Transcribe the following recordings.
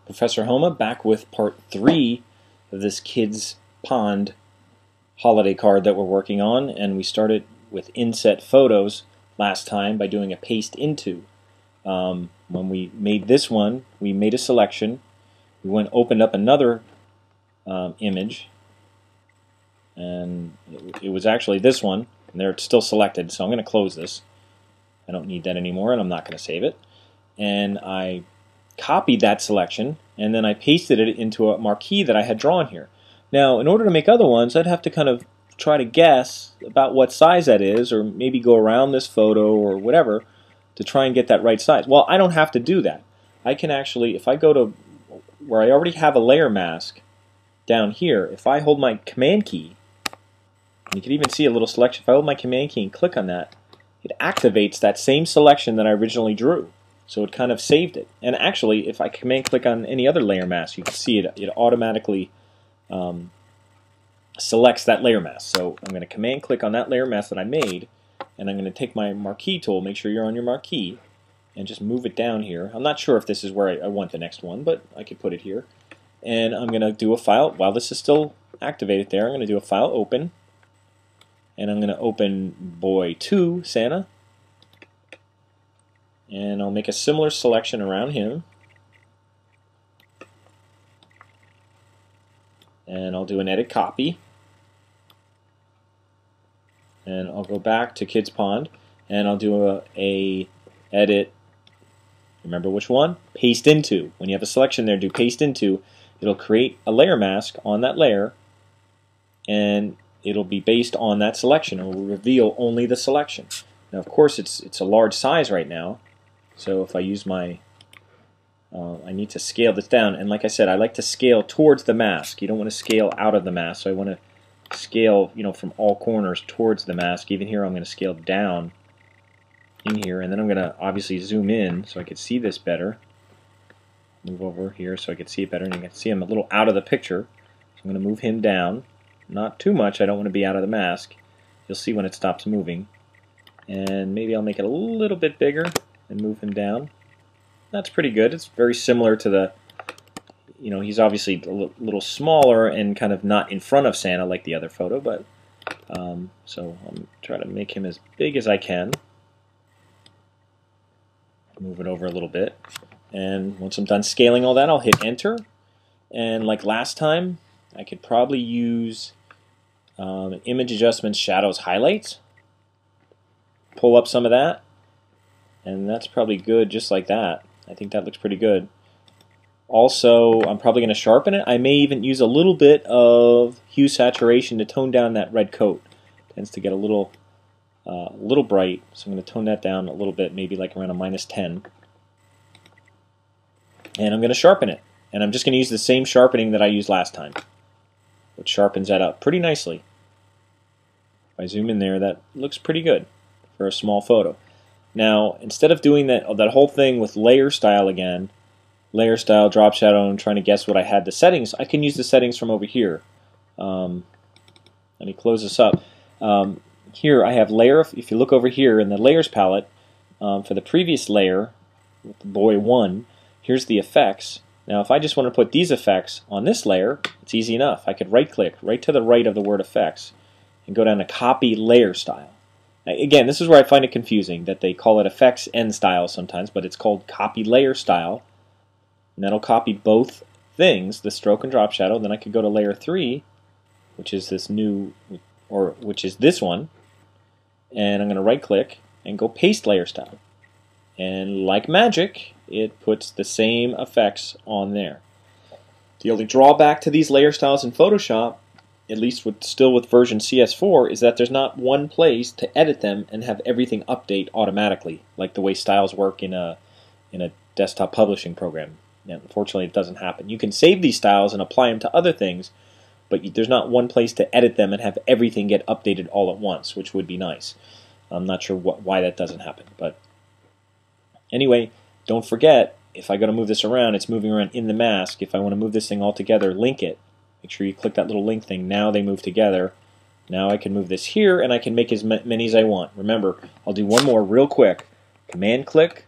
Professor Homa back with part 3 of this Kids Pond holiday card that we're working on, and we started with inset photos last time by doing a paste into. When we made this one, we made a selection. We opened up another image, and it was actually this one, and there it's still selected, so I'm going to close this. I don't need that anymore, and I'm not going to save it. And I copied that selection, and then I pasted it into a marquee that I had drawn here. Now, in order to make other ones, I'd have to kind of try to guess about what size that is, or maybe go around this photo or whatever to try and get that right size. Well, I don't have to do that. I can actually, if I go to where I already have a layer mask down here, if I hold my command key, and you can even see a little selection, if I hold my command key and click on that, it activates that same selection that I originally drew. So it kind of saved it. And actually, if I command click on any other layer mask, you can see it automatically selects that layer mask. So I'm going to command click on that layer mask that I made, and I'm going to take my marquee tool, make sure you're on your marquee, and just move it down here. I'm not sure if this is where I want the next one, but I could put it here. And I'm going to do a file, while this is still activated there, I'm going to do a file open, and I'm going to open Boy 2 Santa, and I'll make a similar selection around him, and I'll do an edit copy, and I'll go back to Kids Pond, and I'll do a edit, remember which one? Paste into. When you have a selection there, do paste into. It'll create a layer mask on that layer, and it'll be based on that selection. It will reveal only the selection. Now, of course, it's a large size right now, so if I use my, I need to scale this down. And like I said, I like to scale towards the mask. You don't want to scale out of the mask, so I want to scale, from all corners towards the mask. Even here, I'm going to scale down in here, and then I'm going to obviously zoom in so I can see this better. Move over here so I can see it better, and you can see I'm a little out of the picture. So I'm going to move him down. Not too much, I don't want to be out of the mask. You'll see when it stops moving. And maybe I'll make it a little bit bigger and move him down. That's pretty good. It's very similar to the, he's obviously a little smaller and kind of not in front of Santa like the other photo, but so I'm trying to make him as big as I can. Move it over a little bit. And once I'm done scaling all that, I'll hit enter. And like last time, I could probably use image adjustments, shadows, highlights. Pull up some of that. And that's probably good just like that. I think that looks pretty good. Also, I'm probably going to sharpen it. I may even use a little bit of hue saturation to tone down that red coat. It tends to get a little bright, so I'm going to tone that down a little bit, maybe like around a -10. And I'm going to sharpen it. And I'm just going to use the same sharpening that I used last time, which sharpens that up pretty nicely. If I zoom in there, that looks pretty good for a small photo. Now, instead of doing that whole thing with layer style again, layer style, drop shadow, and trying to guess what I had the settings, I can use the settings from over here. Let me close this up. Here I have layer. If you look over here in the layers palette, for the previous layer, with the Boy 1, here's the effects. Now, if I just want to put these effects on this layer, it's easy enough. I could right-click right to the right of the word effects and go down to Copy Layer Style. Now, again, this is where I find it confusing that they call it Effects and Style sometimes, but it's called Copy Layer Style. And that'll copy both things, the stroke and drop shadow. Then I could go to Layer 3, which is this new, or which is this one, and I'm going to right-click and go Paste Layer Style. And like magic, it puts the same effects on there. The only drawback to these layer styles in Photoshop, at least still with version CS4, is that there's not one place to edit them and have everything update automatically, like the way styles work in a desktop publishing program. And unfortunately, it doesn't happen. You can save these styles and apply them to other things, but there's not one place to edit them and have everything get updated all at once, which would be nice. I'm not sure why that doesn't happen, but anyway, don't forget, if I go to move this around, it's moving around in the mask. If I want to move this thing all together, link it. Make sure you click that little link thing. Now they move together. Now I can move this here, and I can make as many as I want. Remember, I'll do one more real quick. Command click,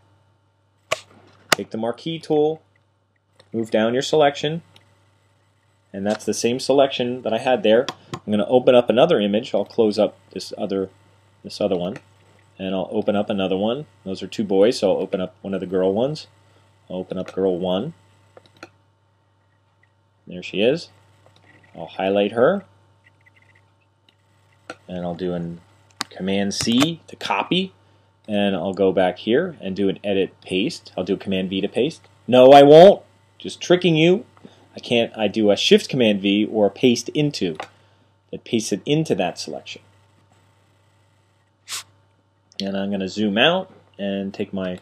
take the marquee tool, move down your selection, and that's the same selection that I had there. I'm going to open up another image. I'll close up this other one, and I'll open up another one. Those are two boys, so I'll open up one of the girl ones. I'll open up girl 1. There she is. I'll highlight her, and I'll do an Command C to copy, and I'll go back here and do an edit paste. I'll do a Command V to paste. No, I won't. Just tricking you. I can't. I do a Shift Command V or a paste into. That pastes it into that selection. And I'm going to zoom out and take my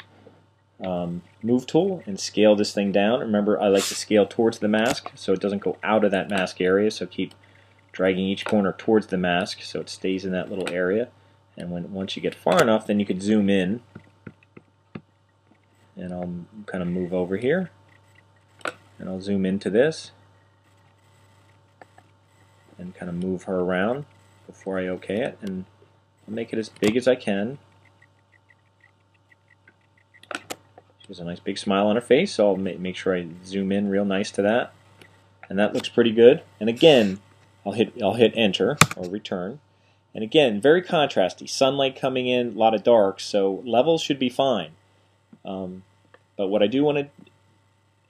move tool and scale this thing down. Remember, I like to scale towards the mask so it doesn't go out of that mask area. So keep dragging each corner towards the mask so it stays in that little area. And once you get far enough, then you could zoom in. And I'll kind of move over here. And I'll zoom into this. And kind of move her around before I OK it. And I'll make it as big as I can. She has a nice big smile on her face, so I'll make sure I zoom in real nice to that. And that looks pretty good. And again, I'll hit Enter or Return. And again, very contrasty. Sunlight coming in, a lot of dark, so levels should be fine. But what I do want to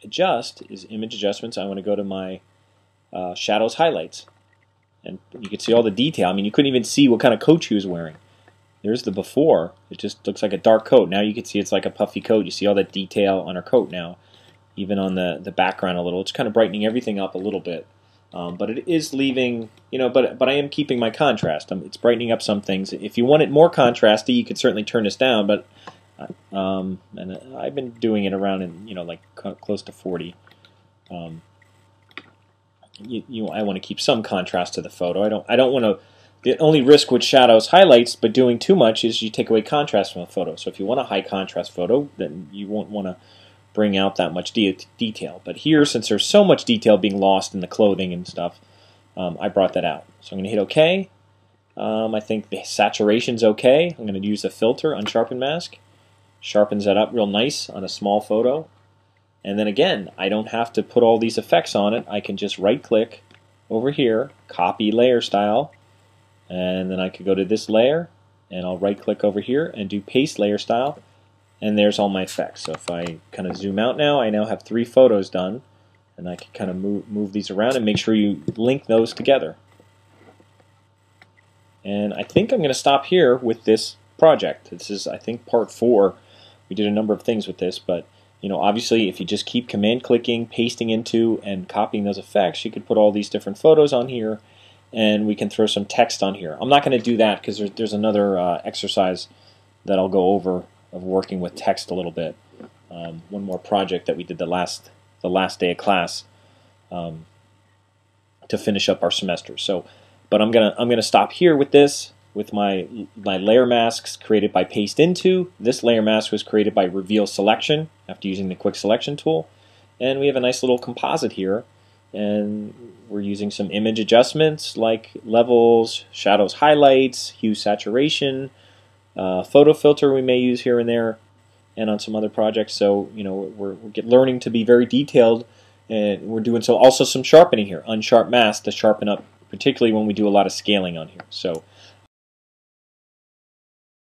adjust is image adjustments. I want to go to my shadows highlights. And you can see all the detail. I mean, you couldn't even see what kind of coat she was wearing. There's the before. It just looks like a dark coat. Now you can see it's like a puffy coat. You see all that detail on her coat now, even on the background a little. It's kind of brightening everything up a little bit. But it is leaving, but I am keeping my contrast. It's brightening up some things. If you want it more contrasty, you could certainly turn this down, but and I've been doing it around in, like close to 40. I want to keep some contrast to the photo. I don't want to. The only risk with shadows highlights, but doing too much, is you take away contrast from a photo. So if you want a high contrast photo, then you won't want to bring out that much detail. But here, since there's so much detail being lost in the clothing and stuff, I brought that out. So I'm going to hit OK. I think the saturation's OK. I'm going to use a filter, unsharpen mask. Sharpens that up real nice on a small photo. And then again, I don't have to put all these effects on it. I can just right-click over here, copy layer style, and then I could go to this layer, and I'll right-click over here and do paste layer style, and there's all my effects. So if I kind of zoom out now, I now have 3 photos done, and I can kind of move these around and make sure you link those together. And I think I'm going to stop here with this project. This is, I think, part 4. We did a number of things with this, but obviously if you just keep command clicking, pasting into, and copying those effects, you could put all these different photos on here, and we can throw some text on here. I'm not going to do that because there's another exercise that I'll go over of working with text a little bit. One more project that we did the last day of class to finish up our semester. So, but I'm gonna stop here with this. With my layer masks created by paste into. This layer mask was created by reveal selection after using the quick selection tool. And we have a nice little composite here. And we're using some image adjustments like levels, shadows, highlights, hue, saturation, photo filter we may use here and there, and on some other projects. So we're learning to be very detailed, and we're doing also some sharpening here, unsharp mask to sharpen up, particularly when we do a lot of scaling on here. So